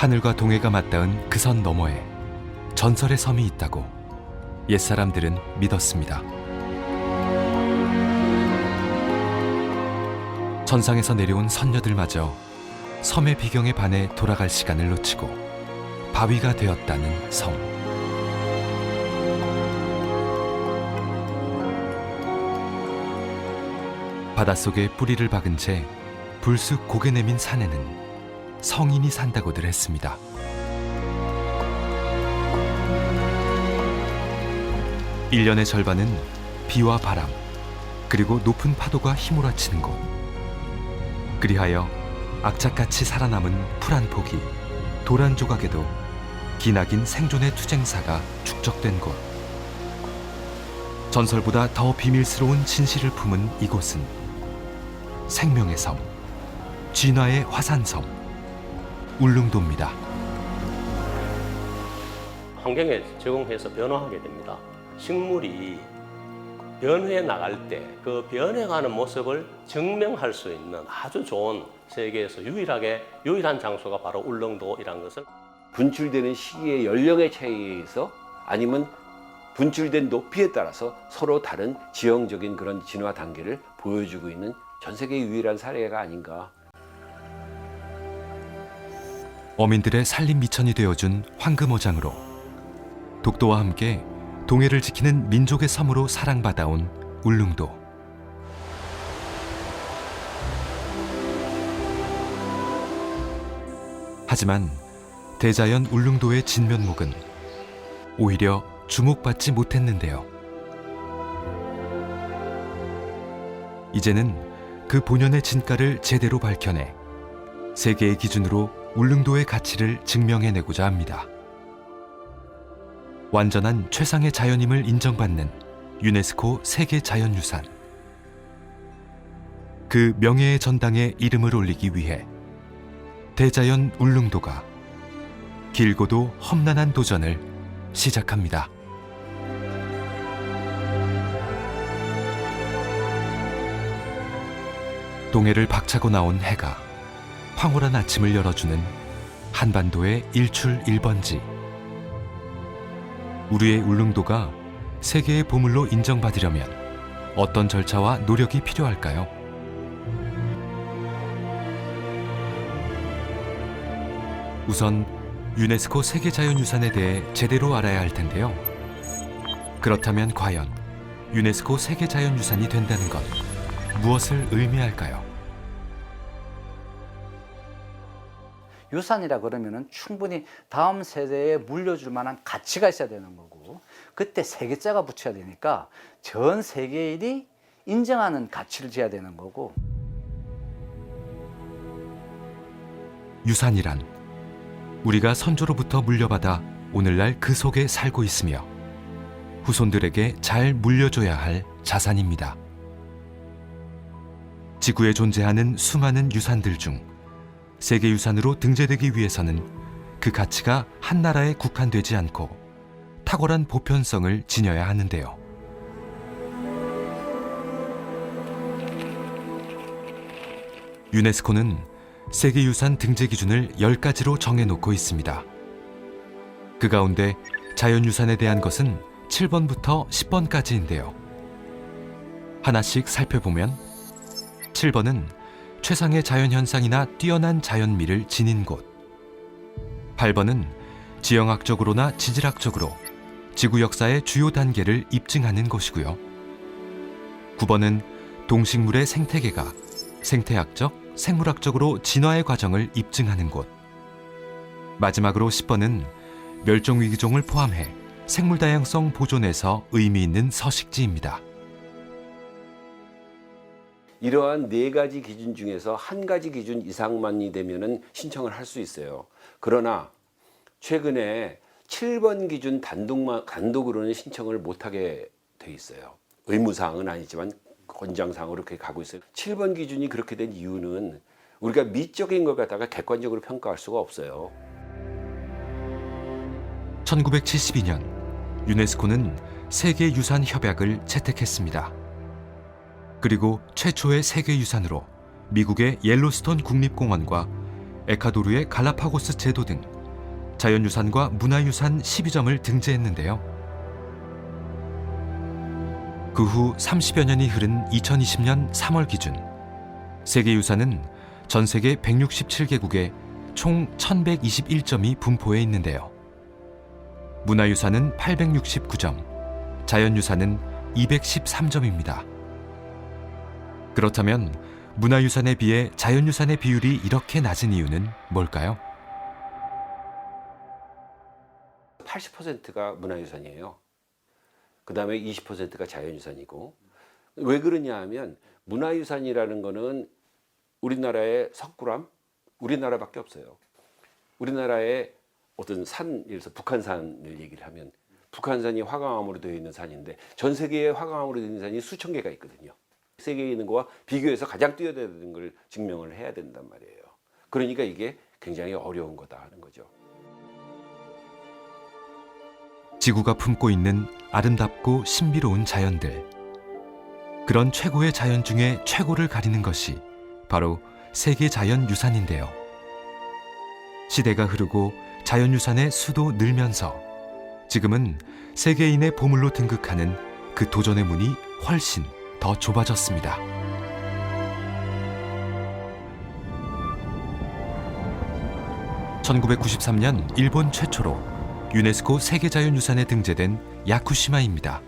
하늘과 동해가 맞닿은 그 선 너머에 전설의 섬이 있다고 옛사람들은 믿었습니다. 천상에서 내려온 선녀들마저 섬의 비경에 반해 돌아갈 시간을 놓치고 바위가 되었다는 섬. 바닷속에 뿌리를 박은 채 불쑥 고개 내민 산에는 성인이 산다고들 했습니다. 일년의 절반은 비와 바람, 그리고 높은 파도가 휘몰아치는 곳. 그리하여 악착같이 살아남은 풀 한 포기, 돌 한 조각에도 기나긴 생존의 투쟁사가 축적된 곳. 전설보다 더 비밀스러운 진실을 품은 이곳은 생명의 섬, 진화의 화산섬, 울릉도입니다. 환경에 적응해서 변화하게 됩니다. 식물이 변해 나갈 때 그 변해가는 모습을 증명할 수 있는 아주 좋은 세계에서 유일한 장소가 바로 울릉도이라는 것을 분출되는 시기의 연령의 차이에 서 아니면 분출된 높이에 따라서 서로 다른 지형적인 그런 진화 단계를 보여주고 있는 전 세계 유일한 사례가 아닌가. 어민들의 살림 미천이 되어준 황금어장으로 독도와 함께 동해를 지키는 민족의 섬으로 사랑받아온 울릉도. 하지만 대자연 울릉도의 진면목은 오히려 주목받지 못했는데요. 이제는 그 본연의 진가를 제대로 밝혀내 세계의 기준으로 울릉도의 가치를 증명해내고자 합니다. 완전한 최상의 자연임을 인정받는 유네스코 세계자연유산. 그 명예의 전당에 이름을 올리기 위해 대자연 울릉도가 길고도 험난한 도전을 시작합니다. 동해를 박차고 나온 해가 황홀한 아침을 열어주는 한반도의 일출 1번지. 우리의 울릉도가 세계의 보물로 인정받으려면 어떤 절차와 노력이 필요할까요? 우선 유네스코 세계자연유산에 대해 제대로 알아야 할 텐데요. 그렇다면 과연 유네스코 세계자연유산이 된다는 건 무엇을 의미할까요? 유산이라 그러면은 충분히 다음 세대에 물려줄 만한 가치가 있어야 되는 거고, 그때 세계자가 붙여야 되니까 전 세계인이 인정하는 가치를 줘야 되는 거고. 유산이란 우리가 선조로부터 물려받아 오늘날 그 속에 살고 있으며 후손들에게 잘 물려줘야 할 자산입니다. 지구에 존재하는 수많은 유산들 중 세계유산으로 등재되기 위해서는 그 가치가 한 나라에 국한되지 않고 탁월한 보편성을 지녀야 하는데요. 유네스코는 세계유산 등재 기준을 10가지로 정해놓고 있습니다. 그 가운데 자연유산에 대한 것은 7번부터 10번까지인데요. 하나씩 살펴보면 7번은 최상의 자연현상이나 뛰어난 자연미를 지닌 곳. 8번은 지형학적으로나 지질학적으로 지구 역사의 주요 단계를 입증하는 곳이고요. 9번은 동식물의 생태계가 생태학적, 생물학적으로 진화의 과정을 입증하는 곳. 마지막으로 10번은 멸종위기종을 포함해 생물다양성 보존에서 의미 있는 서식지입니다. 이러한 4가지 기준 중에서 한 가지 기준 이상만이 되면은 신청을 할 수 있어요. 그러나 최근에 7번 기준 단독으로는 신청을 못하게 돼 있어요. 의무사항은 아니지만 권장사항으로 그렇게 가고 있어요. 7번 기준이 그렇게 된 이유는 우리가 미적인 걸 갖다가 객관적으로 평가할 수가 없어요. 1972년 유네스코는 세계유산협약을 채택했습니다. 그리고 최초의 세계유산으로 미국의 옐로스톤 국립공원과 에콰도르의 갈라파고스 제도 등 자연유산과 문화유산 12점을 등재했는데요. 그 후 30여 년이 흐른 2020년 3월 기준 세계유산은 전 세계 167개국에 총 1121점이 분포해 있는데요. 문화유산은 869점, 자연유산은 213점입니다. 그렇다면 문화유산에 비해 자연유산의 비율이 이렇게 낮은 이유는 뭘까요? 80%가 문화유산이에요. 그 다음에 20%가 자연유산이고, 왜 그러냐 하면 문화유산이라는 거는 우리나라의 석굴암, 우리나라밖에 없어요. 우리나라의 어떤 산, 예를 들어서 북한산을 얘기를 하면 북한산이 화강암으로 되어 있는 산인데 전 세계에 화강암으로 되어 있는 산이 수천 개가 있거든요. 세계에 있는 거와 비교해서 가장 뛰어나는 걸 증명을 해야 된단 말이에요. 그러니까 이게 굉장히 어려운 거다 하는 거죠. 지구가 품고 있는 아름답고 신비로운 자연들. 그런 최고의 자연 중에 최고를 가리는 것이 바로 세계자연유산인데요. 시대가 흐르고 자연유산의 수도 늘면서 지금은 세계인의 보물로 등극하는 그 도전의 문이 훨씬 더 좁아졌습니다. (1993년) 일본 최초로 유네스코 세계자연유산에 등재된 야쿠시마입니다.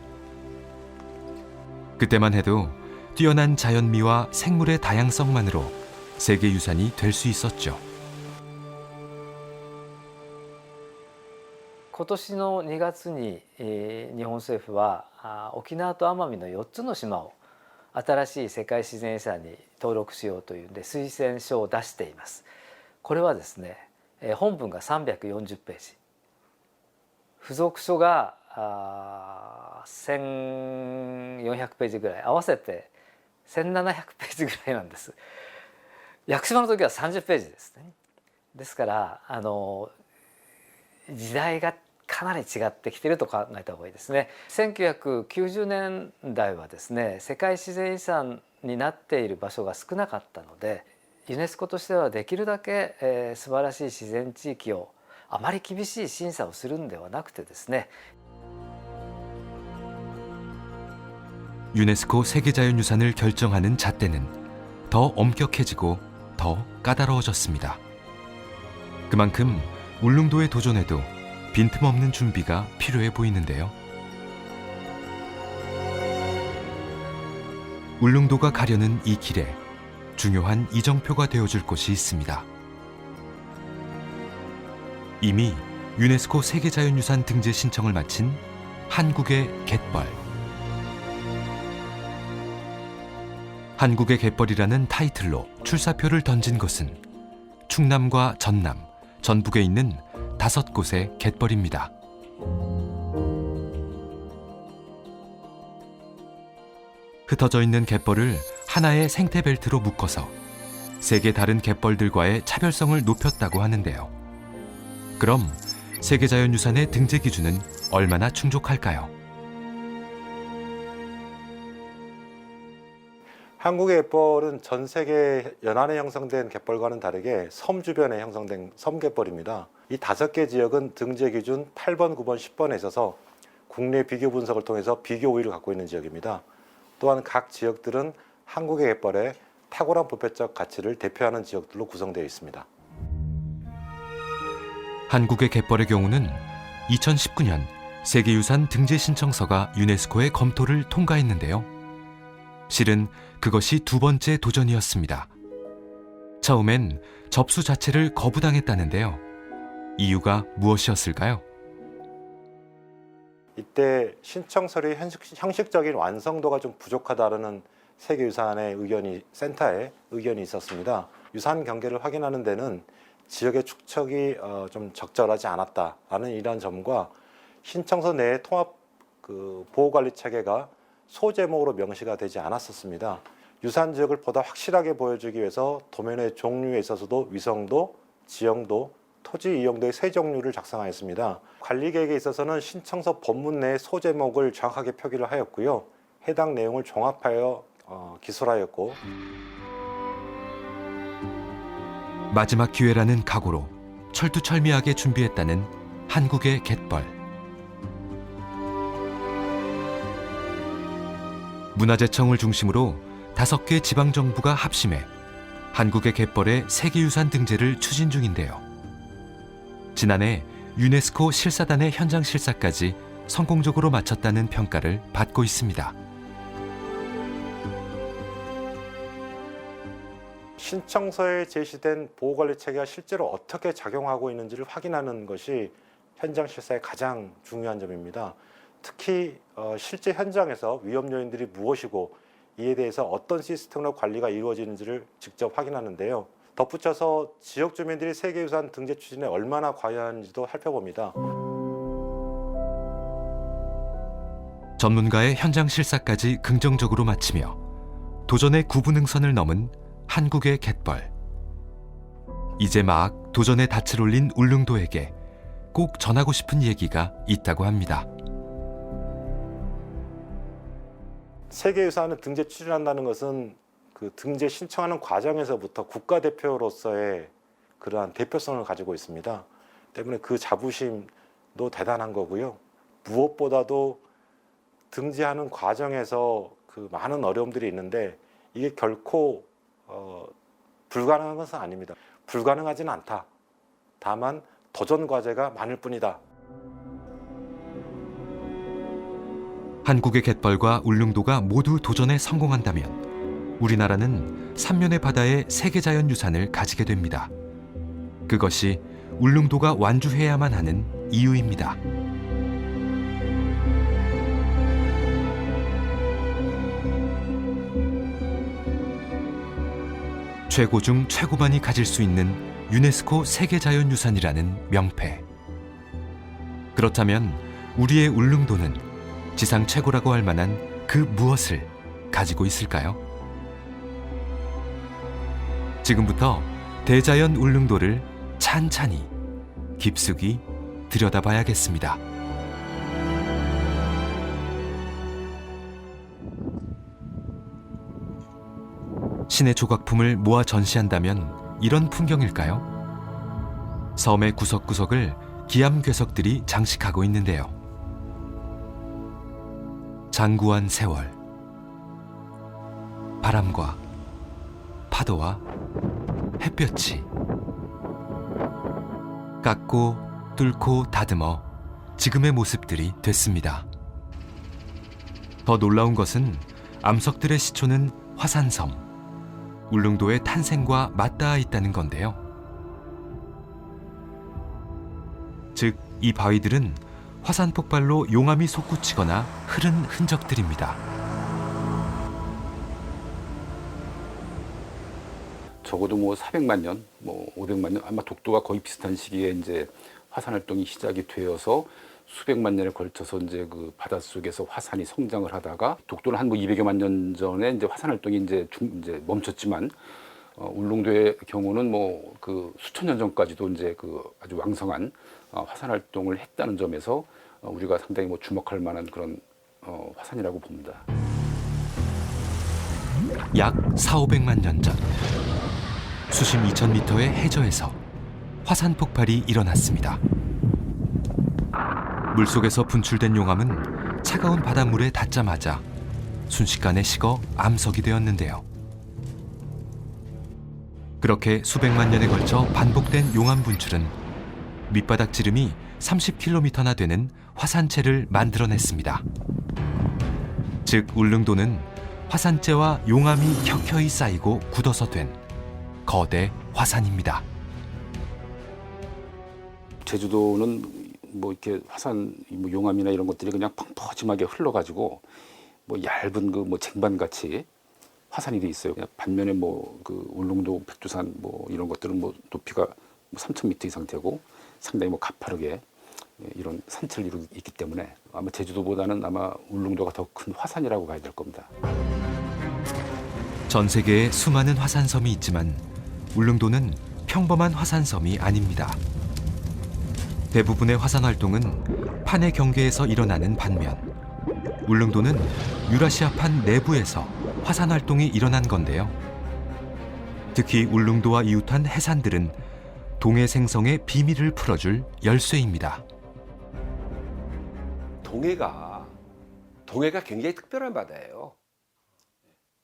그때만 해도 뛰어난 자연미와 생물의 다양성만으로 세계유산이 될 수 있었죠. 今年の2月に、日本政府は沖縄と奄美の4つの島を新しい世界自然遺産に登録しようというんで推薦書を出しています。これはですね、本文が340ページ、付属書が1400ページぐらい、合わせて1700ページぐらいなんです。屋久島の時は30ページですね。ですから時代がかなり違ってきていると考えた方がいいですね。1990年代はですね、世界自然遺産になっている場所が少なかったので、ユネスコとしてはできるだけ、素晴らしい自然地域をあまり厳しい審査をするんではなくてですね。 유네스코 세계자연유산을 결정하는 잣대는 더 엄격해지고 더 까다로워졌습니다. 그만큼 울릉도의 도전에도 빈틈없는 준비가 필요해 보이는데요. 울릉도가 가려는 이 길에 중요한 이정표가 되어줄 곳이 있습니다. 이미 유네스코 세계자연유산 등재 신청을 마친 한국의 갯벌. 한국의 갯벌이라는 타이틀로 출사표를 던진 곳은 충남과 전남, 전북에 있는 5곳의 갯벌입니다. 흩어져 있는 갯벌을 하나의 생태 벨트로 묶어서 세계 다른 갯벌들과의 차별성을 높였다고 하는데요. 그럼 세계자연유산의 등재 기준은 얼마나 충족할까요? 한국의 갯벌은 전 세계 연안에 형성된 갯벌과는 다르게 섬 주변에 형성된 섬갯벌입니다. 이 5개 지역은 등재 기준 8번, 9번, 10번에 있어서 국내 비교 분석을 통해서 비교 우위를 갖고 있는 지역입니다. 또한 각 지역들은 한국의 갯벌의 탁월한 부패적 가치를 대표하는 지역들로 구성되어 있습니다. 한국의 갯벌의 경우는 2019년 세계유산 등재 신청서가 유네스코의 검토를 통과했는데요. 실은 그것이 두 번째 도전이었습니다. 처음엔 접수 자체를 거부당했다는데요. 이유가 무엇이었을까요? 이때 신청서의 형식적인 완성도가 좀 부족하다는 세계유산의 센터의 의견이 있었습니다. 유산 경계를 확인하는 데는 지역의 축척이 좀 적절하지 않았다라는 이러한 점과 신청서 내에 통합 보호관리 체계가 소제목으로 명시가 되지 않았었습니다. 유산 지역을 보다 확실하게 보여주기 위해서 도면의 종류에 있어서도 위성도, 지형도, 토지 이용도의 세 종류를 작성하였습니다. 관리 계획에 있어서는 신청서 본문 내의 소제목을 정확하게 표기를 하였고요. 해당 내용을 종합하여 기술하였고, 마지막 기회라는 각오로 철두철미하게 준비했다는 한국의 갯벌. 문화재청을 중심으로 5개 지방정부가 합심해 한국의 갯벌의 세계유산 등재를 추진 중인데요. 지난해 유네스코 실사단의 현장 실사까지 성공적으로 마쳤다는 평가를 받고 있습니다. 신청서에 제시된 보호관리 체계가 실제로 어떻게 작용하고 있는지를 확인하는 것이 현장 실사의 가장 중요한 점입니다. 특히 실제 현장에서 위험 요인들이 무엇이고 이에 대해서 어떤 시스템으로 관리가 이루어지는지를 직접 확인하는데요. 덧붙여서 지역 주민들이 세계유산 등재 추진에 얼마나 관여하는지도 살펴봅니다. 전문가의 현장 실사까지 긍정적으로 마치며 도전의 구분응선을 넘은 한국의 갯벌. 이제 막 도전의 닻을 올린 울릉도에게 꼭 전하고 싶은 얘기가 있다고 합니다. 세계유산을 등재 추진한다는 것은 그 등재 신청하는 과정에서부터 국가대표로서의 그러한 대표성을 가지고 있습니다. 때문에 그 자부심도 대단한 거고요. 무엇보다도 등재하는 과정에서 그 많은 어려움들이 있는데 이게 결코 불가능한 것은 아닙니다. 불가능하지는 않다. 다만 도전 과제가 많을 뿐이다. 한국의 갯벌과 울릉도가 모두 도전에 성공한다면 우리나라는 삼면의 바다의 세계자연유산을 가지게 됩니다. 그것이 울릉도가 완주해야만 하는 이유입니다. 최고 중 최고만이 가질 수 있는 유네스코 세계자연유산이라는 명패. 그렇다면 우리의 울릉도는 지상 최고라고 할 만한 그 무엇을 가지고 있을까요? 지금부터 대자연 울릉도를 찬찬히 깊숙이 들여다봐야겠습니다. 신의 조각품을 모아 전시한다면 이런 풍경일까요? 섬의 구석구석을 기암괴석들이 장식하고 있는데요. 장구한 세월, 바람과 파도와 햇볕이 깎고 뚫고 다듬어 지금의 모습들이 됐습니다. 더 놀라운 것은 암석들의 시초는 화산섬, 울릉도의 탄생과 맞닿아 있다는 건데요. 즉, 이 바위들은 화산 폭발로 용암이 솟구치거나 흐른 흔적들입니다. 적어도 뭐 400만 년, 뭐 500만 년, 아마 독도와 거의 비슷한 시기에 이제 화산 활동이 시작이 되어서 수백만 년에 걸쳐서 이제 그 바닷속에서 화산이 성장을 하다가 독도는 한 뭐 200여만 년 전에 이제 화산 활동이 이제 멈췄지만 울릉도의 경우는 뭐 그 수천 년 전까지도 이제 그 아주 왕성한 화산 활동을 했다는 점에서 우리가 상당히 뭐 주목할 만한 그런 화산이라고 봅니다. 약 4,500만 년 전 수심 2,000m의 해저에서 화산 폭발이 일어났습니다. 물속에서 분출된 용암은 차가운 바닷물에 닿자마자 순식간에 식어 암석이 되었는데요. 그렇게 수백만 년에 걸쳐 반복된 용암 분출은 밑바닥 지름이 30km나 되는 화산체를 만들어냈습니다. 즉, 울릉도는 화산재와 용암이 켜켜이 쌓이고 굳어서 된 거대 화산입니다. 제주도는 뭐 이렇게 화산 뭐 용암이나 이런 것들이 그냥 펑퍼짐하게 흘러가지고 뭐 얇은 그 뭐 쟁반 같이 화산이 돼 있어요. 그냥 반면에 뭐 그 울릉도, 백두산 뭐 이런 것들은 뭐 높이가 3,000m 이상 되고 상당히 뭐 가파르게 이런 산체를 이루고 있기 때문에 아마 제주도보다는 아마 울릉도가 더 큰 화산이라고 봐야 될 겁니다. 전 세계에 수많은 화산섬이 있지만 울릉도는 평범한 화산섬이 아닙니다. 대부분의 화산 활동은 판의 경계에서 일어나는 반면 울릉도는 유라시아판 내부에서 화산 활동이 일어난 건데요. 특히 울릉도와 이웃한 해산들은 동해 생성의 비밀을 풀어줄 열쇠입니다. 동해가 굉장히 특별한 바다예요.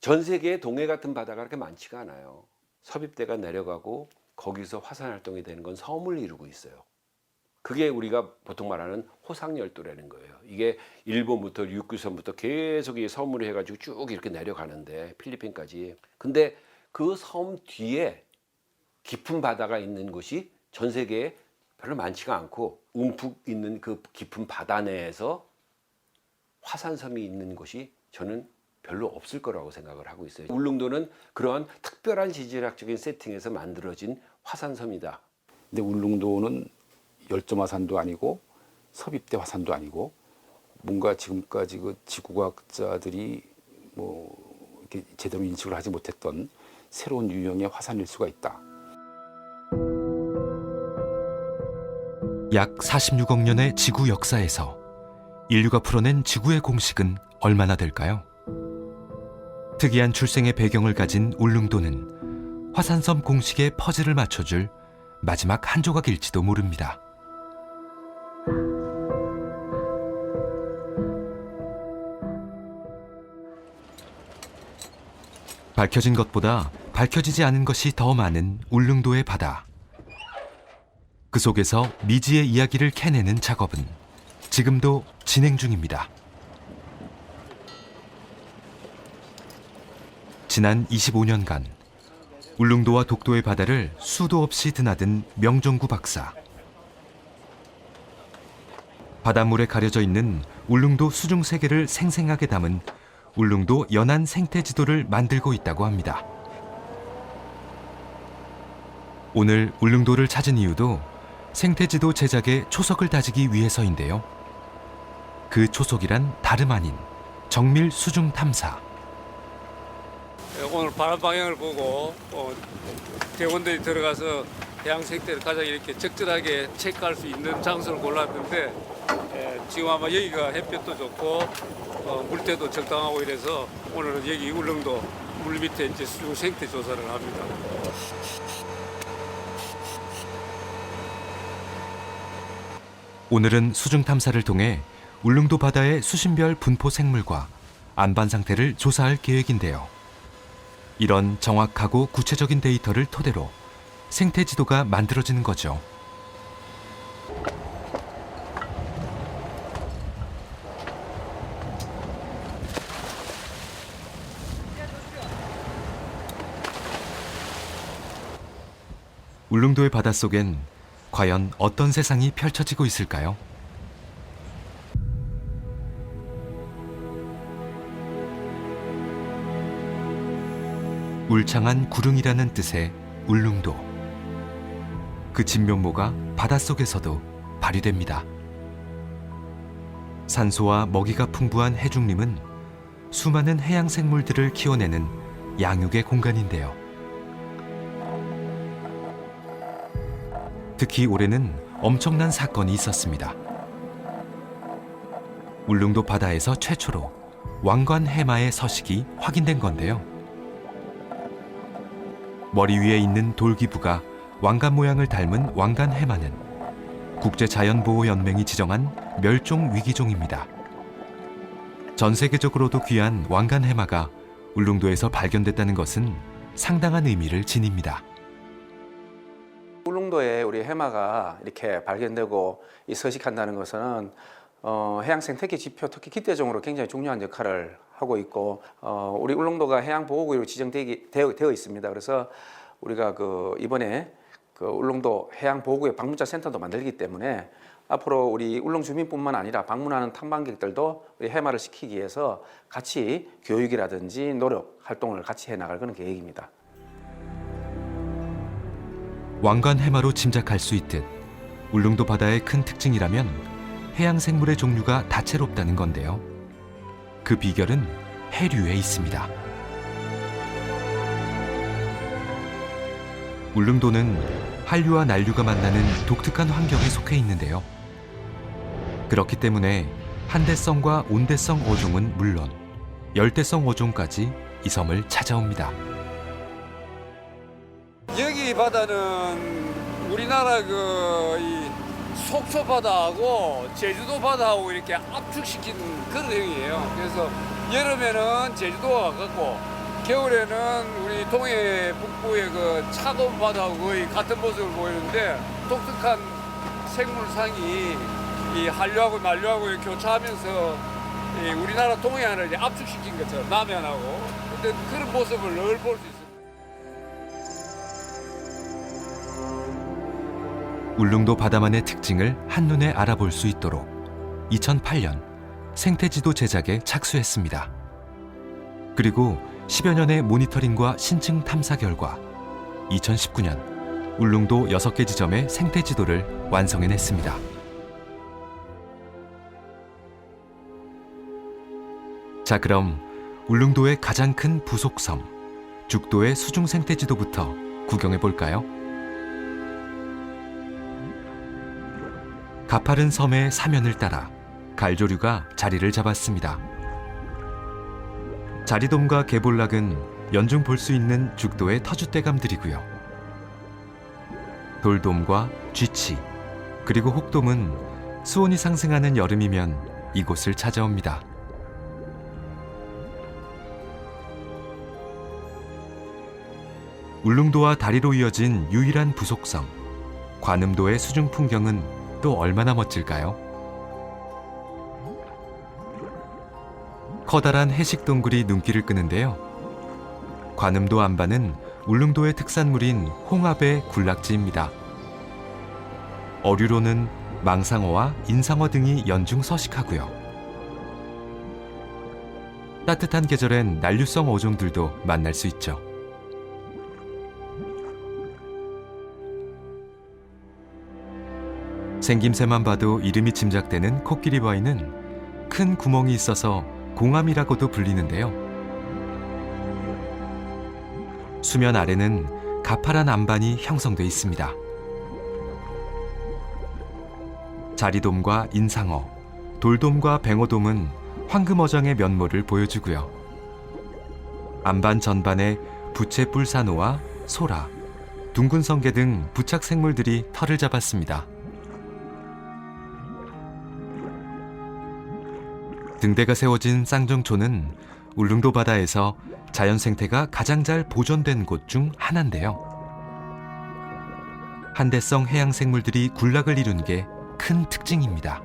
전 세계에 동해 같은 바다가 그렇게 많지가 않아요. 섭입대가 내려가고 거기서 화산 활동이 되는 건 섬을 이루고 있어요. 그게 우리가 보통 말하는 호상열도라는 거예요. 이게 일본부터 육지선부터 계속 이 섬으로 해가지고 쭉 이렇게 내려가는데 필리핀까지. 근데 그 섬 뒤에 깊은 바다가 있는 곳이 전 세계에 별로 많지가 않고 움푹 있는 그 깊은 바다 내에서 화산섬이 있는 곳이 저는 별로 없을 거라고 생각을 하고 있어요. 울릉도는 그러한 특별한 지질학적인 세팅에서 만들어진 화산섬이다. 근데 울릉도는 열점 화산도 아니고 섭입대 화산도 아니고 뭔가 지금까지 그 지구과학자들이 뭐 이렇게 제대로 인식을 하지 못했던 새로운 유형의 화산일 수가 있다. 약 46억 년의 지구 역사에서 인류가 풀어낸 지구의 공식은 얼마나 될까요? 특이한 출생의 배경을 가진 울릉도는 화산섬 공식의 퍼즐을 맞춰줄 마지막 한 조각일지도 모릅니다. 밝혀진 것보다 밝혀지지 않은 것이 더 많은 울릉도의 바다. 그 속에서 미지의 이야기를 캐내는 작업은 지금도 진행 중입니다. 지난 25년간 울릉도와 독도의 바다를 수도 없이 드나든 명종구 박사. 바닷물에 가려져 있는 울릉도 수중 세계를 생생하게 담은 울릉도 연안 생태 지도를 만들고 있다고 합니다. 오늘 울릉도를 찾은 이유도 생태지도 제작의 초석을 다지기 위해서인데요. 그 초석이란 다름 아닌 정밀 수중 탐사. 오늘 바람 방향을 보고 대원들이 들어가서 해양 생태를 가장 이렇게 적절하게 체크할 수 있는 장소를 골랐는데 지금 아마 여기가 햇볕도 좋고 물때도 적당하고 이래서 오늘은 여기 울릉도 물 밑에 이제 수중 생태 조사를 합니다. 오늘은 수중 탐사를 통해 울릉도 바다의 수심별 분포 생물과 안반 상태를 조사할 계획인데요. 이런 정확하고 구체적인 데이터를 토대로 생태 지도가 만들어지는 거죠. 울릉도의 바닷속엔 과연 어떤 세상이 펼쳐지고 있을까요? 울창한 구릉이라는 뜻의 울릉도. 그 진면모가 바닷속에서도 발휘됩니다. 산소와 먹이가 풍부한 해중림은 수많은 해양 생물들을 키워내는 양육의 공간인데요. 특히 올해는 엄청난 사건이 있었습니다. 울릉도 바다에서 최초로 왕관 해마의 서식이 확인된 건데요. 머리 위에 있는 돌기부가 왕관 모양을 닮은 왕관 해마는 국제자연보호연맹이 지정한 멸종 위기종입니다. 전 세계적으로도 귀한 왕관 해마가 울릉도에서 발견됐다는 것은 상당한 의미를 지닙니다. 울릉도에 우리 해마가 이렇게 발견되고 서식한다는 것은 해양 생태계 지표, 특히 기대종으로 굉장히 중요한 역할을 하고 있고 우리 울릉도가 해양 보호구역으로 지정되어 있습니다. 그래서 우리가 이번에 울릉도 해양 보호구역 방문자 센터도 만들기 때문에 앞으로 우리 울릉 주민뿐만 아니라 방문하는 탐방객들도 우리 해마를 시키기 위해서 같이 교육이라든지 노력 활동을 같이 해나갈 그런 계획입니다. 왕관 해마로 짐작할 수 있듯 울릉도 바다의 큰 특징이라면 해양 생물의 종류가 다채롭다는 건데요. 그 비결은 해류에 있습니다. 울릉도는 한류와 난류가 만나는 독특한 환경에 속해 있는데요. 그렇기 때문에 한대성과 온대성 어종은 물론 열대성 어종까지 이 섬을 찾아옵니다. 여기 바다는 우리나라 이 속초 바다하고 제주도 바다하고 이렇게 압축시킨 그런 형이에요. 그래서 여름에는 제주도가 가깝고 겨울에는 우리 동해 북부의 그 차가운 바다하고 거의 같은 모습을 보이는데 독특한 생물상이 이 한류하고 난류하고 이렇게 교차하면서 이 우리나라 동해안을 이제 압축시킨 것처럼 남해안하고 근데 그런 모습을 늘 볼 수 있습니다. 울릉도 바다만의 특징을 한눈에 알아볼 수 있도록 2008년 생태지도 제작에 착수했습니다. 그리고 10여 년의 모니터링과 신층 탐사 결과 2019년 울릉도 6개 지점의 생태지도를 완성해냈습니다. 자, 그럼 울릉도의 가장 큰 부속섬 죽도의 수중 생태지도부터 구경해볼까요? 가파른 섬의 사면을 따라 갈조류가 자리를 잡았습니다. 자리돔과 개볼락은 연중 볼 수 있는 죽도의 터줏대감들이고요. 돌돔과 쥐치, 그리고 혹돔은 수온이 상승하는 여름이면 이곳을 찾아옵니다. 울릉도와 다리로 이어진 유일한 부속섬, 관음도의 수중 풍경은 또 얼마나 멋질까요? 커다란 해식 동굴이 눈길을 끄는데요. 관음도 안반은 울릉도의 특산물인 홍합의 군락지입니다. 어류로는 망상어와 인상어 등이 연중 서식하고요. 따뜻한 계절엔 난류성 어종들도 만날 수 있죠. 생김새만 봐도 이름이 짐작되는 코끼리 바위는 큰 구멍이 있어서 공암이라고도 불리는데요. 수면 아래는 가파란 안반이 형성돼 있습니다. 자리돔과 인상어, 돌돔과 뱅어돔은 황금어장의 면모를 보여주고요. 안반 전반에 부채뿔산호와 소라, 둥근 성게 등 부착 생물들이 털을 잡았습니다. 등대가 세워진 쌍정초는 울릉도 바다에서 자연 생태가 가장 잘 보존된 곳 중 하나인데요. 한대성 해양 생물들이 군락을 이룬 게 큰 특징입니다.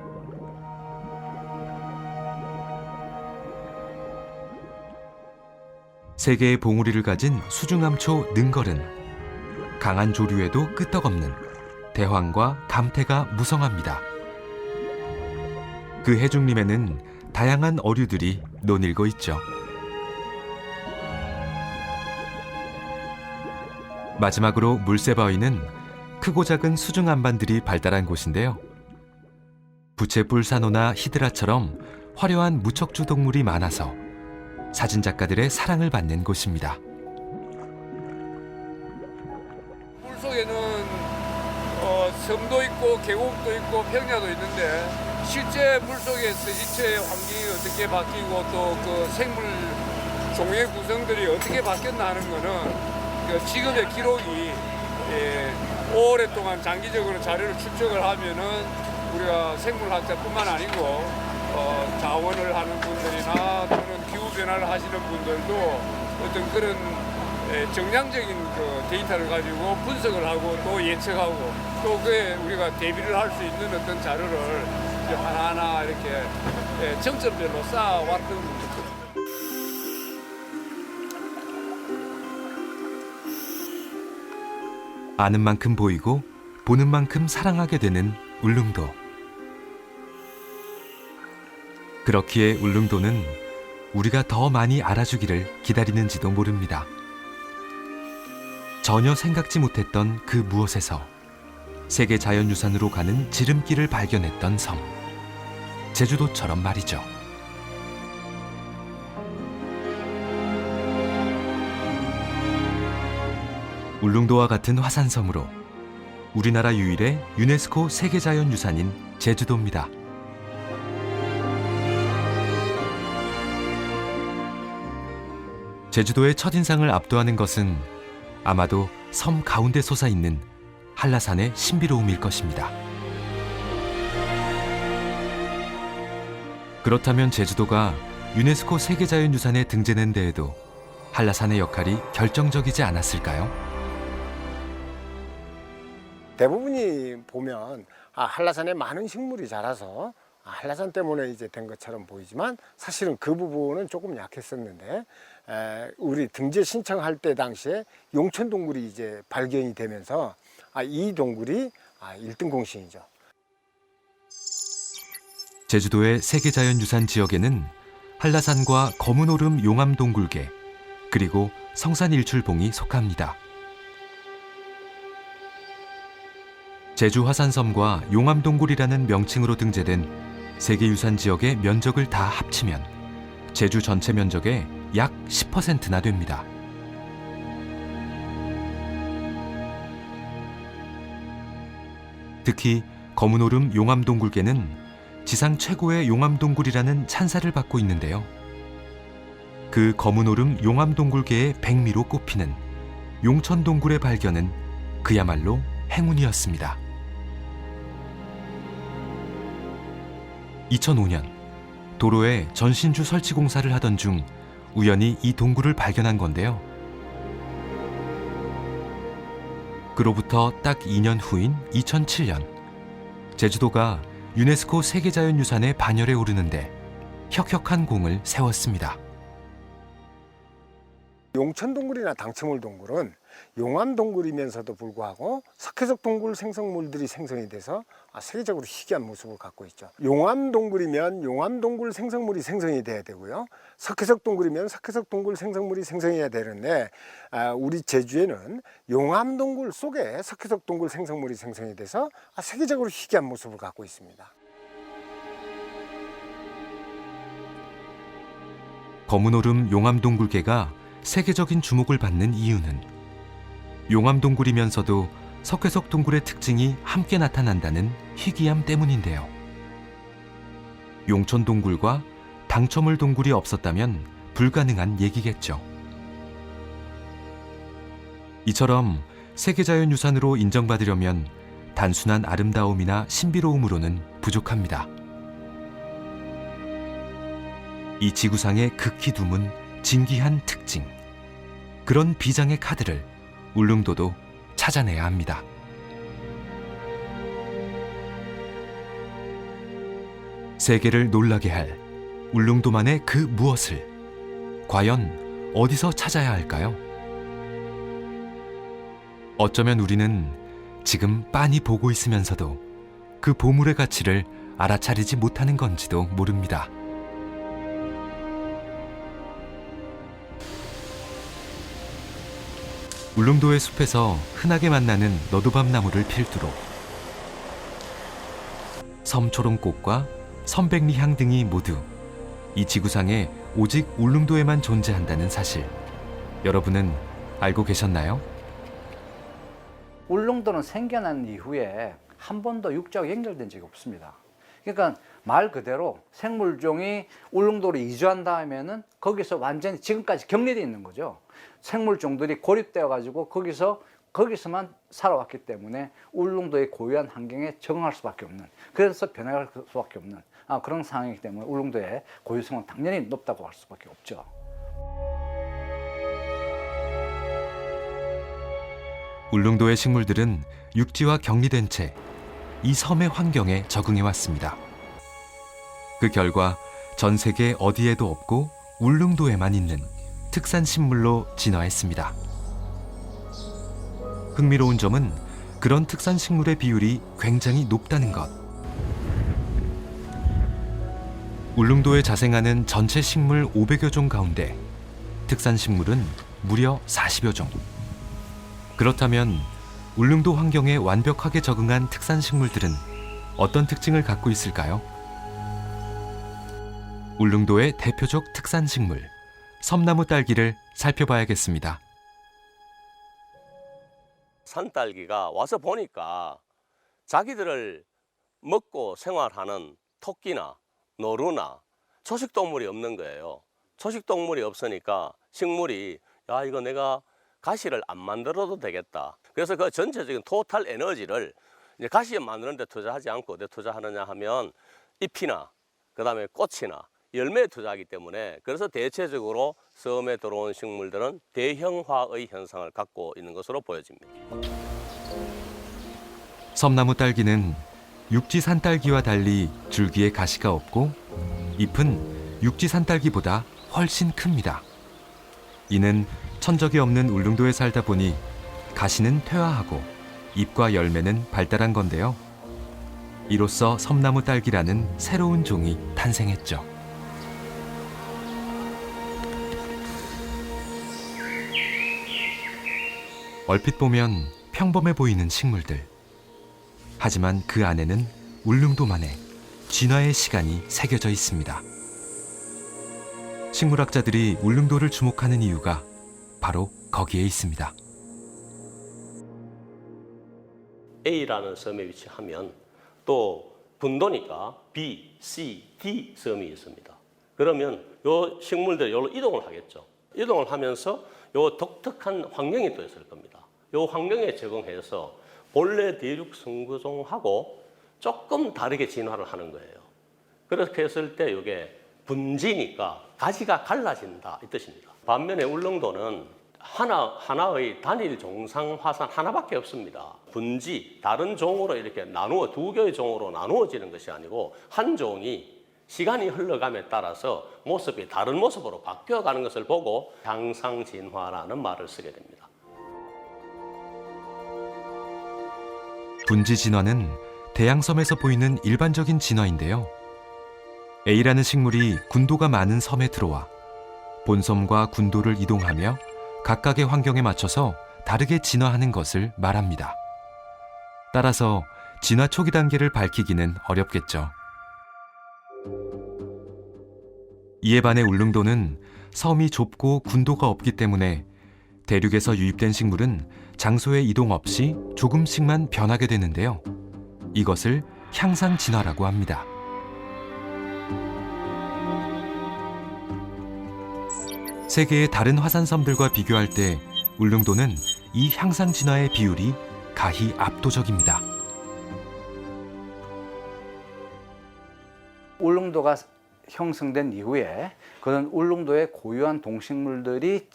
세 개의 봉우리를 가진 수중암초 능걸은 강한 조류에도 끄떡없는 대황과 감태가 무성합니다. 그 해중림에는 다양한 어류들이 논일고 있죠. 마지막으로 물새바위는 크고 작은 수중 안반들이 발달한 곳인데요. 부채뿔산호나 히드라처럼 화려한 무척주 동물이 많아서 사진작가들의 사랑을 받는 곳입니다. 물속에는 섬도 있고 계곡도 있고 평야도 있는데 실제 물속에서 지체의 환경이 어떻게 바뀌고 또 그 생물 종의 구성들이 어떻게 바뀌었나 하는 거는 그 지금의 기록이 오랫동안 장기적으로 자료를 축적을 하면은 우리가 생물학자뿐만 아니고 자원을 하는 분들이나 또는 기후 변화를 하시는 분들도 어떤 그런 정량적인 그 데이터를 가지고 분석을 하고 또 예측하고 또 그에 우리가 대비를 할 수 있는 어떤 자료를 이제 하나하나 이렇게 정점별로 쌓아왔던 겁니다. 아는 만큼 보이고 보는 만큼 사랑하게 되는 울릉도. 그렇기에 울릉도는 우리가 더 많이 알아주기를 기다리는지도 모릅니다. 전혀 생각지 못했던 그 무엇에서 세계 자연유산으로 가는 지름길을 발견했던 섬. 제주도처럼 말이죠. 울릉도와 같은 화산섬으로 우리나라 유일의 유네스코 세계자연유산인 제주도입니다. 제주도의 첫인상을 압도하는 것은 아마도 섬 가운데 솟아있는 한라산의 신비로움일 것입니다. 그렇다면 제주도가 유네스코 세계자연유산에 등재된 데에도 한라산의 역할이 결정적이지 않았을까요? 대부분이 보면 한라산에 많은 식물이 자라서 한라산 때문에 이제 된 것처럼 보이지만 사실은 그 부분은 조금 약했었는데 우리 등재 신청할 때 당시에 용천 동굴이 이제 발견이 되면서 이 동굴이 1등 공신이죠. 제주도의 세계자연유산 지역에는 한라산과 검은오름 용암동굴계 그리고 성산일출봉이 속합니다. 제주 화산섬과 용암동굴이라는 명칭으로 등재된 세계유산 지역의 면적을 다 합치면 제주 전체 면적의 약 10%나 됩니다. 특히 검은오름 용암동굴계는 지상 최고의 용암동굴이라는 찬사를 받고 있는데요. 그 검은오름 용암동굴계의 백미로 꼽히는 용천동굴의 발견은 그야말로 행운이었습니다. 2005년 도로에 전신주 설치 공사를 하던 중 우연히 이 동굴을 발견한 건데요. 그로부터 딱 2년 후인 2007년 제주도가 유네스코 세계자연유산의 반열에 오르는데 혁혁한 공을 세웠습니다. 용천동굴이나 당첨물동굴은 용암동굴이면서도 불구하고 석회석 동굴 생성물들이 생성이 돼서 세계적으로 희귀한 모습을 갖고 있죠. 용암동굴이면 용암동굴 생성물이 생성이 돼야 되고요. 석회석 동굴이면 석회석 동굴 생성물이 생성해야 되는데 우리 제주에는 용암동굴 속에 석회석 동굴 생성물이 생성이 돼서 세계적으로 희귀한 모습을 갖고 있습니다. 검은오름 용암동굴계가 세계적인 주목을 받는 이유는 용암동굴이면서도 석회석 동굴의 특징이 함께 나타난다는 희귀함 때문인데요. 용천동굴과 당첨물 동굴이 없었다면 불가능한 얘기겠죠. 이처럼 세계자연유산으로 인정받으려면 단순한 아름다움이나 신비로움으로는 부족합니다. 이 지구상의 극히 드문 진귀한 특징, 그런 비장의 카드를 울릉도도 찾아내야 합니다. 세계를 놀라게 할 울릉도만의 그 무엇을 과연 어디서 찾아야 할까요? 어쩌면 우리는 지금 빤히 보고 있으면서도 그 보물의 가치를 알아차리지 못하는 건지도 모릅니다. 울릉도의 숲에서 흔하게 만나는 너도밤 나무를 필두로 섬초롱꽃과 섬백리향 등이 모두 이 지구상에 오직 울릉도에만 존재한다는 사실, 여러분은 알고 계셨나요? 울릉도는 생겨난 이후에 한 번도 육지하고 연결된 적이 없습니다. 그러니까 말 그대로 생물종이 울릉도로 이주한 다음에는 거기서 완전히 지금까지 격리되어 있는 거죠. 생물종들이 고립되어 가지고 거기서만 살아왔기 때문에 울릉도의 고유한 환경에 적응할 수밖에 없는, 그래서 변화할 수밖에 없는 그런 상황이기 때문에 울릉도의 고유성은 당연히 높다고 할 수밖에 없죠. 울릉도의 식물들은 육지와 격리된 채 이 섬의 환경에 적응해 왔습니다. 그 결과 전 세계 어디에도 없고 울릉도에만 있는 특산 식물로 진화했습니다. 흥미로운 점은 그런 특산 식물의 비율이 굉장히 높다는 것. 울릉도에 자생하는 전체 식물 500여 종 가운데 특산 식물은 무려 40여 종. 그렇다면 울릉도 환경에 완벽하게 적응한 특산 식물들은 어떤 특징을 갖고 있을까요? 울릉도의 대표적 특산 식물, 섬나무 딸기를 살펴봐야겠습니다. 산딸기가 와서 보니까 자기들을 먹고 생활하는 토끼나 노루나 초식동물이 없는 거예요. 초식동물이 없으니까 식물이 야, 이거 내가 가시를 안 만들어도 되겠다. 그래서 그 전체적인 토탈 에너지를 이제 가시 만드는데 투자하지 않고 어디에 투자하느냐 하면 잎이나 그다음에 꽃이나 열매에 투자하기 때문에 그래서 대체적으로 섬에 들어온 식물들은 대형화의 현상을 갖고 있는 것으로 보여집니다. 섬나무 딸기는 육지산 딸기와 달리 줄기에 가시가 없고 잎은 육지산 딸기보다 훨씬 큽니다. 이는 천적이 없는 울릉도에 살다 보니 가시는 퇴화하고 잎과 열매는 발달한 건데요. 이로써 섬나무 딸기라는 새로운 종이 탄생했죠. 얼핏 보면 평범해 보이는 식물들. 하지만 그 안에는 울릉도만의 진화의 시간이 새겨져 있습니다. 식물학자들이 울릉도를 주목하는 이유가 바로 거기에 있습니다. A라는 섬에 위치하면 또 분도니까 B, C, D 섬이 있습니다. 그러면 요 식물들이 여기로 이동을 하겠죠. 이동을 하면서 요 독특한 환경이 또 있을 겁니다. 요 환경에 적응해서 본래 대륙 성구종하고 조금 다르게 진화를 하는 거예요. 그렇게 했을 때 이게 분지니까 가지가 갈라진다 이 뜻입니다. 반면에 울릉도는 하나의 단일 종상 화산 하나밖에 없습니다. 분지, 다른 종으로 이렇게 나누어 두 개의 종으로 나누어지는 것이 아니고 한 종이 시간이 흘러감에 따라서 모습이 다른 모습으로 바뀌어가는 것을 보고 향상진화라는 말을 쓰게 됩니다. 분지 진화는 대양섬에서 보이는 일반적인 진화인데요. A라는 식물이 군도가 많은 섬에 들어와 본섬과 군도를 이동하며 각각의 환경에 맞춰서 다르게 진화하는 것을 말합니다. 따라서 진화 초기 단계를 밝히기는 어렵겠죠. 이에 반해 울릉도는 섬이 좁고 군도가 없기 때문에 대륙에서 유입된 식물은 장소의 이동 없이 조금씩만 변하게 되는데요. 이것을 향상 진화라고 합니다. 세계의 다른 화산섬들과 비교할 때 울릉도는 이 향상 진화의 비율이 가히 압도적입니다. 울릉도가 형성된 이후에 그런 울릉도의 고유한 동식물들이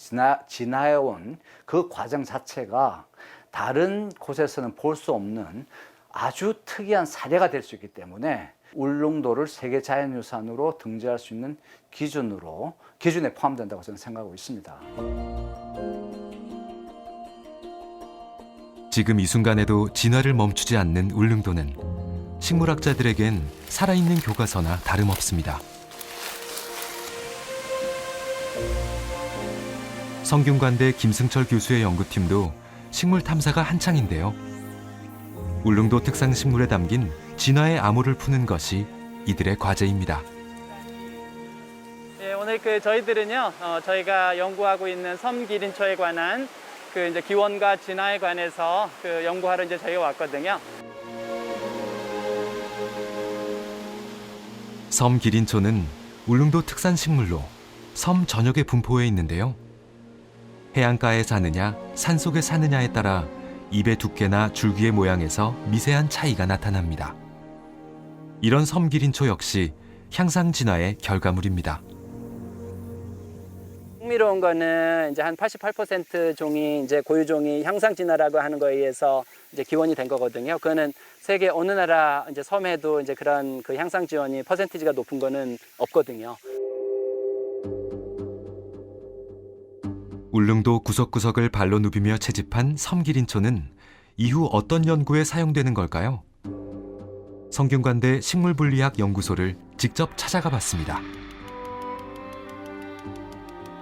진화해온 그 과정 자체가 다른 곳에서는 볼 수 없는 아주 특이한 사례가 될 수 있기 때문에 울릉도를 세계 자연유산으로 등재할 수 있는 기준에 포함된다고 저는 생각하고 있습니다. 지금 이 순간에도 진화를 멈추지 않는 울릉도는 식물학자들에겐 살아있는 교과서나 다름없습니다. 성균관대 김승철 교수의 연구팀도 식물 탐사가 한창인데요. 울릉도 특상 식물에 담긴 진화의 암호를 푸는 것이 이들의 과제입니다. 예, 오늘 저희들은요, 저희가 연구하고 있는 섬기린초에 관한 이제 기원과 진화에 관해서 연구하러 이제 저희가 왔거든요. 섬 기린초는 울릉도 특산 식물로 섬 전역에 분포해 있는데요. 해안가에 사느냐, 산속에 사느냐에 따라 잎의 두께나 줄기의 모양에서 미세한 차이가 나타납니다. 이런 섬 기린초 역시 향상 진화의 결과물입니다. 흥미로운 거는 이제 한 88% 종이 이제 고유종이 향상 진화라고 하는 거에 의해서 이제 기원이 된 거거든요. 그거는 세계 어느 나라 이제 섬에도 이제 그런 향상 지원이 퍼센티지가 높은 거는 없거든요. 울릉도 구석구석을 발로 누비며 채집한 섬 기린초는 이후 어떤 연구에 사용되는 걸까요? 성균관대 식물분리학 연구소를 직접 찾아가 봤습니다.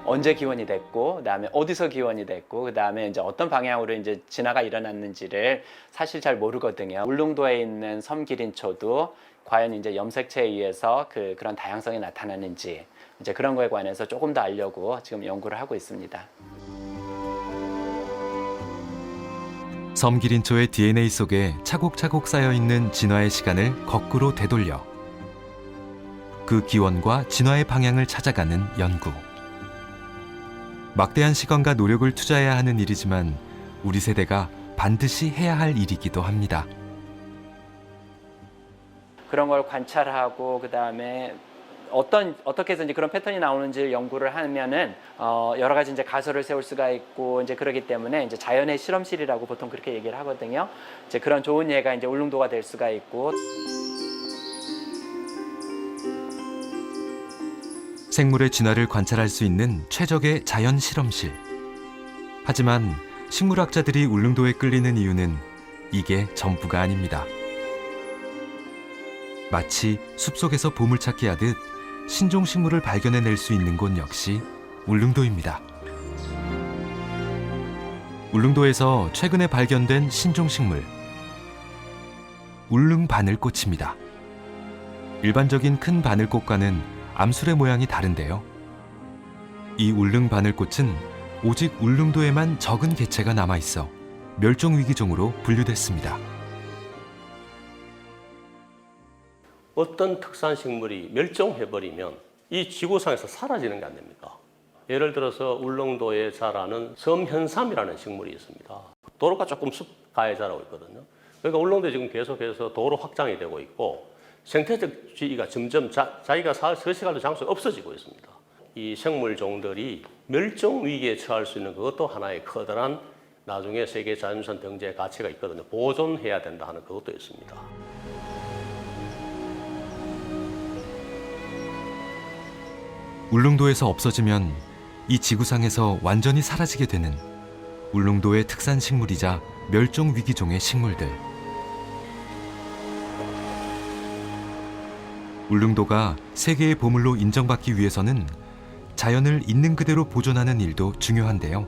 언제 기원이 됐고, 그다음에 어디서 기원이 됐고, 그다음에 이제 어떤 방향으로 이제 진화가 일어났는지를 사실 잘 모르거든요. 울릉도에 있는 섬 기린초도 과연 이제 염색체에 의해서 그런 다양성이 나타나는지 이제 그런 거에 관해서 조금 더 알려고 지금 연구를 하고 있습니다. 섬 기린초의 DNA 속에 차곡차곡 쌓여있는 진화의 시간을 거꾸로 되돌려 그 기원과 진화의 방향을 찾아가는 연구. 막대한 시간과 노력을 투자해야 하는 일이지만 우리 세대가 반드시 해야 할 일이기도 합니다. 그런 걸 관찰하고 그다음에 어떻게 해서 이제 그런 패턴이 나오는지를 연구를 하면은 여러 가지 이제 가설을 세울 수가 있고 이제 그러기 때문에 이제 자연의 실험실이라고 보통 그렇게 얘기를 하거든요. 이제 그런 좋은 예가 이제 울릉도가 될 수가 있고. 생물의 진화를 관찰할 수 있는 최적의 자연 실험실. 하지만 식물학자들이 울릉도에 끌리는 이유는 이게 전부가 아닙니다. 마치 숲속에서 보물찾기 하듯 신종 식물을 발견해낼 수 있는 곳 역시 울릉도입니다. 울릉도에서 최근에 발견된 신종 식물, 울릉 바늘꽃입니다. 일반적인 큰 바늘꽃과는 암술의 모양이 다른데요. 이 울릉 바늘꽃은 오직 울릉도에만 적은 개체가 남아있어 멸종위기종으로 분류됐습니다. 어떤 특산식물이 멸종해버리면 이 지구상에서 사라지는 게 안 됩니다. 예를 들어서 울릉도에 자라는 섬현삼이라는 식물이 있습니다. 도로가 조금 숲가에 자라고 있거든요. 그러니까 울릉도에 지금 계속해서 도로 확장이 되고 있고 생태적 지위가 점점 자기가 서식할 장소가 없어지고 있습니다. 이 생물종들이 멸종 위기에 처할 수 있는 그것도 하나의 커다란 나중에 세계 자연유산 등재의 가치가 있거든요. 보존해야 된다 하는 그것도 있습니다. 울릉도에서 없어지면 이 지구상에서 완전히 사라지게 되는 울릉도의 특산 식물이자 멸종 위기종의 식물들. 울릉도가 세계의 보물로 인정받기 위해서는 자연을 있는 그대로 보존하는 일도 중요한데요.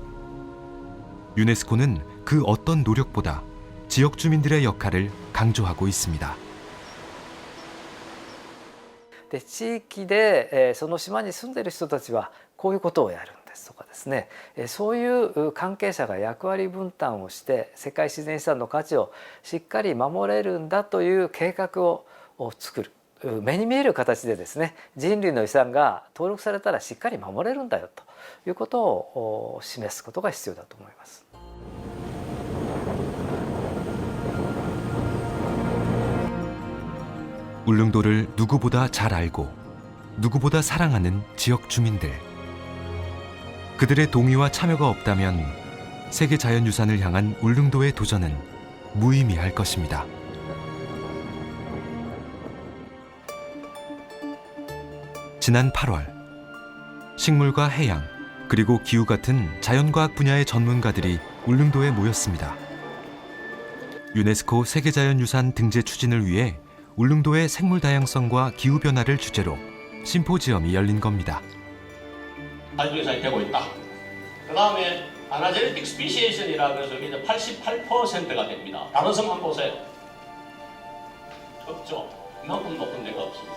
유네스코는 그 어떤 노력보다 지역 주민들의 역할을 강조하고 있습니다. で地域でその島に住んでいる人たちはこういうことをやるんですとかですね、そういう関係者が役割分担をして世界自然遺産の価値をしっかり守れるんだという計画を作る。目に見える形でですね、人類の遺産が登録されたらしっかり守れるんだよということを示すことが必要だと思います。 울릉도를 누구보다 잘 알고 누구보다 사랑하는 지역 주민들. 그들의 동의와 참여가 없다면 세계 자연유산을 향한 울릉도의 도전은 무의미할 것입니다. 지난 8월 식물과 해양 그리고 기후 같은 자연과학 분야의 전문가들이 울릉도에 모였습니다. 유네스코 세계자연유산 등재 추진을 위해 울릉도의 생물 다양성과 기후 변화를 주제로 심포지엄이 열린 겁니다. 활동이 되고 있다. 그다음에 아나제네틱 스피시에이션이라고 해서 이제 88%가 됩니다. 다른 섬 한번 보세요. 없죠. 이만큼 높은 데가 없습니다.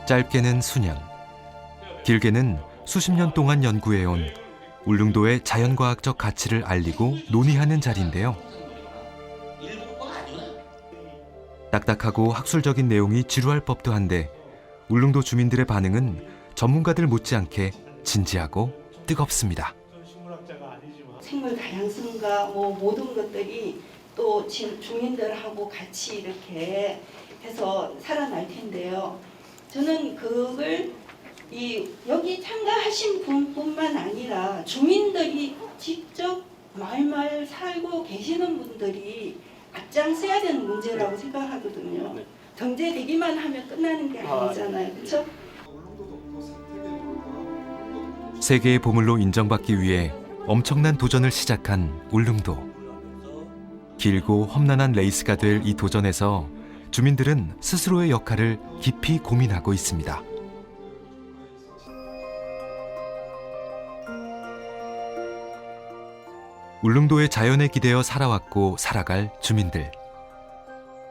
짧게는 수년, 길게는 수십 년 동안 연구해온 울릉도의 자연과학적 가치를 알리고 논의하는 자리인데요. 딱딱하고 학술적인 내용이 지루할 법도 한데 울릉도 주민들의 반응은 전문가들 못지않게 진지하고 뜨겁습니다. 생물 다양성과 모든 것들이 또 주민들하고 같이 이렇게 해서 살아날 텐데요. 저는 그걸 여기 참가하신 분뿐만 아니라 주민들이 직접 말말 살고 계시는 분들이 앞장서야 되는 문제라고 생각하거든요. 정제되기만 하면 끝나는 게 아니잖아요. 그렇죠? 세계의 보물로 인정받기 위해 엄청난 도전을 시작한 울릉도. 길고 험난한 레이스가 될 이 도전에서 주민들은 스스로의 역할을 깊이 고민하고 있습니다. 울릉도의 자연에 기대어 살아왔고 살아갈 주민들.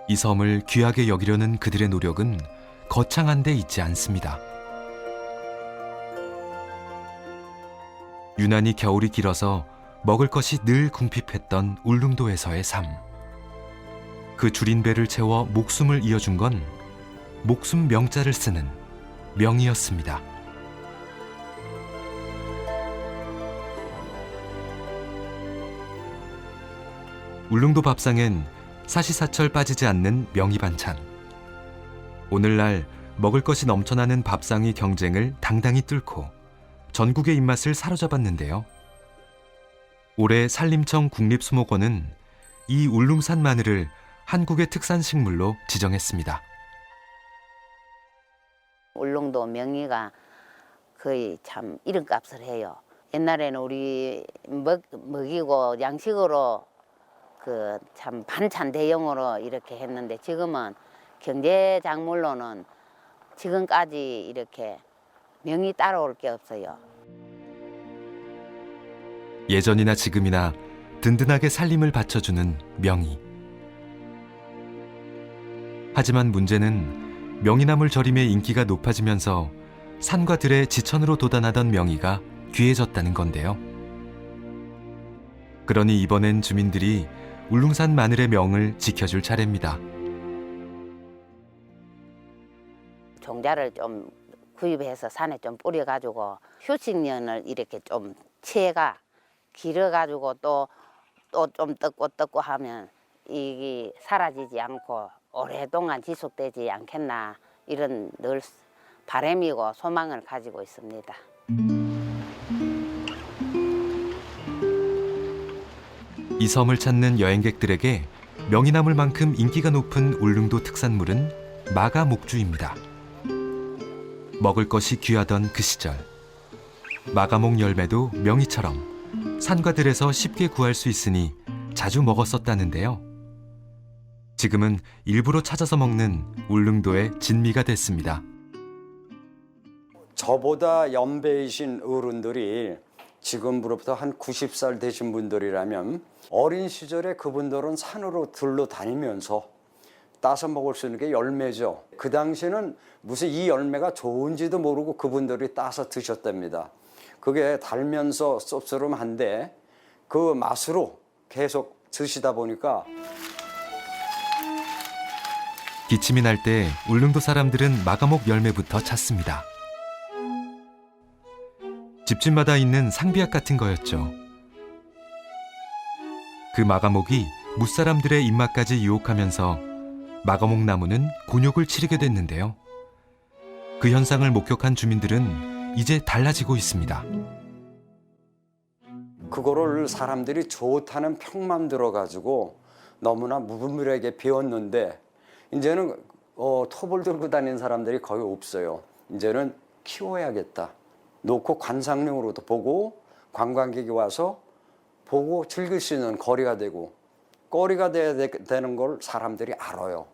이 섬을 귀하게 여기려는 그들의 노력은 거창한 데 있지 않습니다. 유난히 겨울이 길어서 먹을 것이 늘 궁핍했던 울릉도에서의 삶. 그 줄인 배를 채워 목숨을 이어준 건 목숨 명자를 쓰는 명이었습니다. 울릉도 밥상엔 사시사철 빠지지 않는 명이 반찬. 오늘날 먹을 것이 넘쳐나는 밥상의 경쟁을 당당히 뚫고 전국의 입맛을 사로잡았는데요. 올해 산림청 국립수목원은 이 울릉산 마늘을 한국의 특산식물로 지정했습니다. 울릉도 명이가 거의 참 이름값을 해요. 옛날에는 우리 먹이고 양식으로 그 참 반찬 대용으로 이렇게 했는데 지금은 경제 작물로는 지금까지 이렇게 명이 따라올 게 없어요. 예전이나 지금이나 든든하게 살림을 받쳐주는 명이. 하지만 문제는 명이나물 절임의 인기가 높아지면서 산과 들의 지천으로 돋아나던 명이가 귀해졌다는 건데요. 그러니 이번엔 주민들이 울릉산 마늘의 명을 지켜줄 차례입니다. 종자를 좀 구입해서 산에 좀 뿌려가지고 휴식년을 이렇게 좀 채가 길어가지고 또 좀 뜯고 하면 이게 사라지지 않고 오랫동안 지속되지 않겠나 이런 늘 바람이고 소망을 가지고 있습니다. 이 섬을 찾는 여행객들에게 명이나물만큼 인기가 높은 울릉도 특산물은 마가목주입니다. 먹을 것이 귀하던 그 시절, 마가목 열매도 명이처럼 산과 들에서 쉽게 구할 수 있으니 자주 먹었었다는데요. 지금은 일부러 찾아서 먹는 울릉도의 진미가 됐습니다. 저보다 연배이신 어른들이 지금으로부터 한 90살 되신 분들이라면 어린 시절에 그분들은 산으로 들러 다니면서 따서 먹을 수 있는 게 열매죠. 그 당시에는 무슨 이 열매가 좋은지도 모르고 그분들이 따서 드셨답니다. 그게 달면서 씁쓸한데 그 맛으로 계속 드시다 보니까 기침이 날 때 울릉도 사람들은 마가목 열매부터 찾습니다. 집집마다 있는 상비약 같은 거였죠. 그 마가목이 무사람들의 입맛까지 유혹하면서 마가목 나무는 곤욕을 치르게 됐는데요. 그 현상을 목격한 주민들은 이제 달라지고 있습니다. 그거를 사람들이 좋다는 평만 들어가지고 너무나 무분별하게 배웠는데 이제는 톱을 들고 다니는 사람들이 거의 없어요. 이제는 키워야겠다. 놓고 관상용으로도 보고 관광객이 와서 보고 즐길 수 있는 거리가 되고 거리가 되는 걸 사람들이 알아요.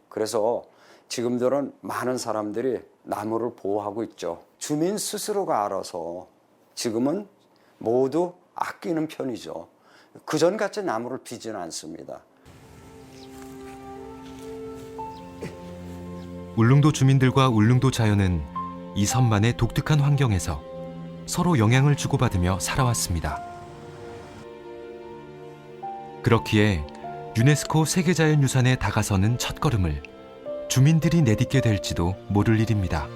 그래서 지금들은 많은 사람들이 나무를 보호하고 있죠. 주민 스스로가 알아서 지금은 모두 아끼는 편이죠. 그전같이 나무를 비지는 않습니다. 울릉도 주민들과 울릉도 자연은 이 섬만의 독특한 환경에서 서로 영향을 주고받으며 살아왔습니다. 그렇기에 유네스코 세계자연유산에 다가서는 첫걸음을 주민들이 내딛게 될지도 모를 일입니다.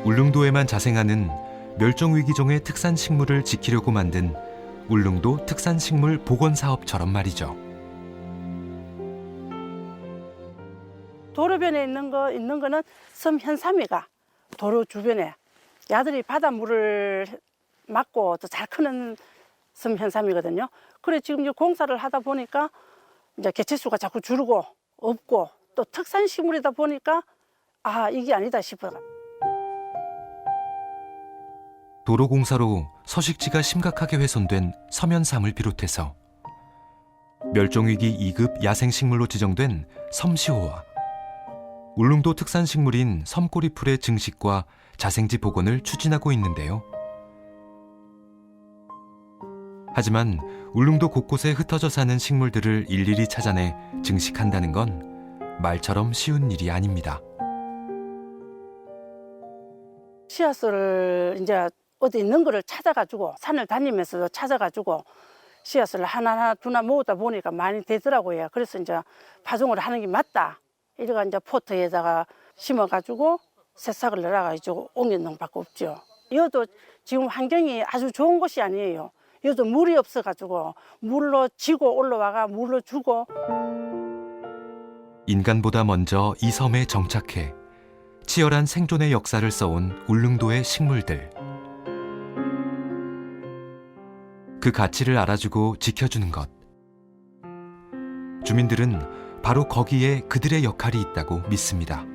울릉도에만 자생하는 멸종위기종의 특산식물을 지키려고 만든 울릉도 특산식물 복원사업처럼 말이죠. 도로변에 있는 거는 섬 현삼이가 도로 주변에 야들이 바닷물을 맞고 더 잘 크는 섬 현삼이거든요. 그래 지금 이제 공사를 하다 보니까 이제 개체수가 자꾸 줄고 없고 또 특산식물이다 보니까 아 이게 아니다 싶어요. 도로공사로 서식지가 심각하게 훼손된 섬현삼을 비롯해서 멸종위기 2급 야생식물로 지정된 섬시호와 울릉도 특산식물인 섬꼬리풀의 증식과 자생지 복원을 추진하고 있는데요. 하지만 울릉도 곳곳에 흩어져 사는 식물들을 일일이 찾아내 증식한다는 건 말처럼 쉬운 일이 아닙니다. 씨앗을 이제 어디 있는 거를 찾아가지고 산을 다니면서 찾아가지고 씨앗을 하나하나 두나 모으다 보니까 많이 되더라고요. 그래서 이제 파종을 하는 게 맞다. 이래가 이제 포트에다가 심어가지고 새싹을 넣어가지고 옮겨놓은 밖에 없죠. 이것도 지금 환경이 아주 좋은 곳이 아니에요. 여기도 물이 없어가지고 물로 지고 올라와가 물로 주고. 인간보다 먼저 이 섬에 정착해 치열한 생존의 역사를 써온 울릉도의 식물들. 그 가치를 알아주고 지켜주는 것. 주민들은 바로 거기에 그들의 역할이 있다고 믿습니다.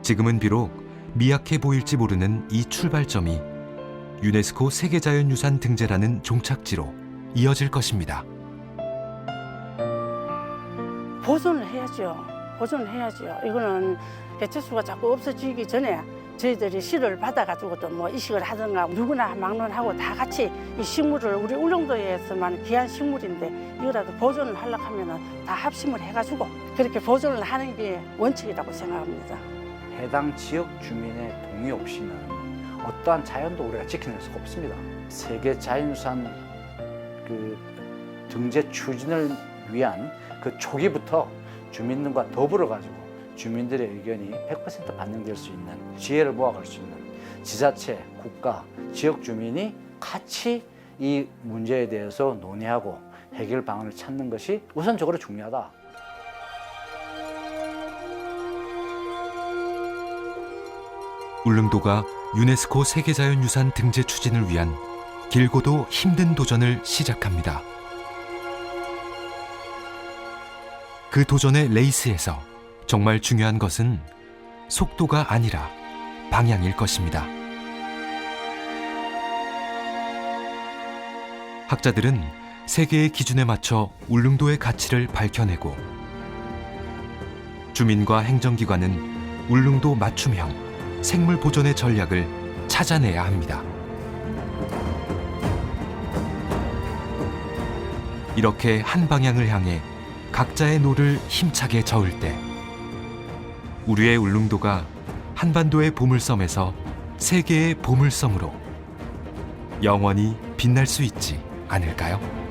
지금은 비록 미약해 보일지 모르는 이 출발점이 유네스코 세계자연유산 등재라는 종착지로 이어질 것입니다. 보존을 해야죠. 보존을 해야죠. 이거는 개체수가 자꾸 없어지기 전에 저희들이 씨를 받아가지고 또 뭐 이식을 하든가 누구나 막론하고 다 같이 이 식물을 우리 울릉도에서만 귀한 식물인데 이거라도 보존을 하려고 하면은 다 합심을 해가지고 그렇게 보존을 하는 게 원칙이라고 생각합니다. 해당 지역 주민의 동의 없이는 어떠한 자연도 우리가 지켜낼 수가 없습니다. 세계 자연유산 그 등재 추진을 위한 그 초기부터 주민들과 더불어 가지고 주민들의 의견이 100% 반영될 수 있는 지혜를 모아갈 수 있는 지자체, 국가, 지역 주민이 같이 이 문제에 대해서 논의하고 해결 방안을 찾는 것이 우선적으로 중요하다. 울릉도가 유네스코 세계자연유산 등재 추진을 위한 길고도 힘든 도전을 시작합니다. 그 도전의 레이스에서 정말 중요한 것은 속도가 아니라 방향일 것입니다. 학자들은 세계의 기준에 맞춰 울릉도의 가치를 밝혀내고 주민과 행정기관은 울릉도 맞춤형 생물 보존의 전략을 찾아내야 합니다. 이렇게 한 방향을 향해 각자의 노를 힘차게 저을 때 우리의 울릉도가 한반도의 보물섬에서 세계의 보물섬으로 영원히 빛날 수 있지 않을까요?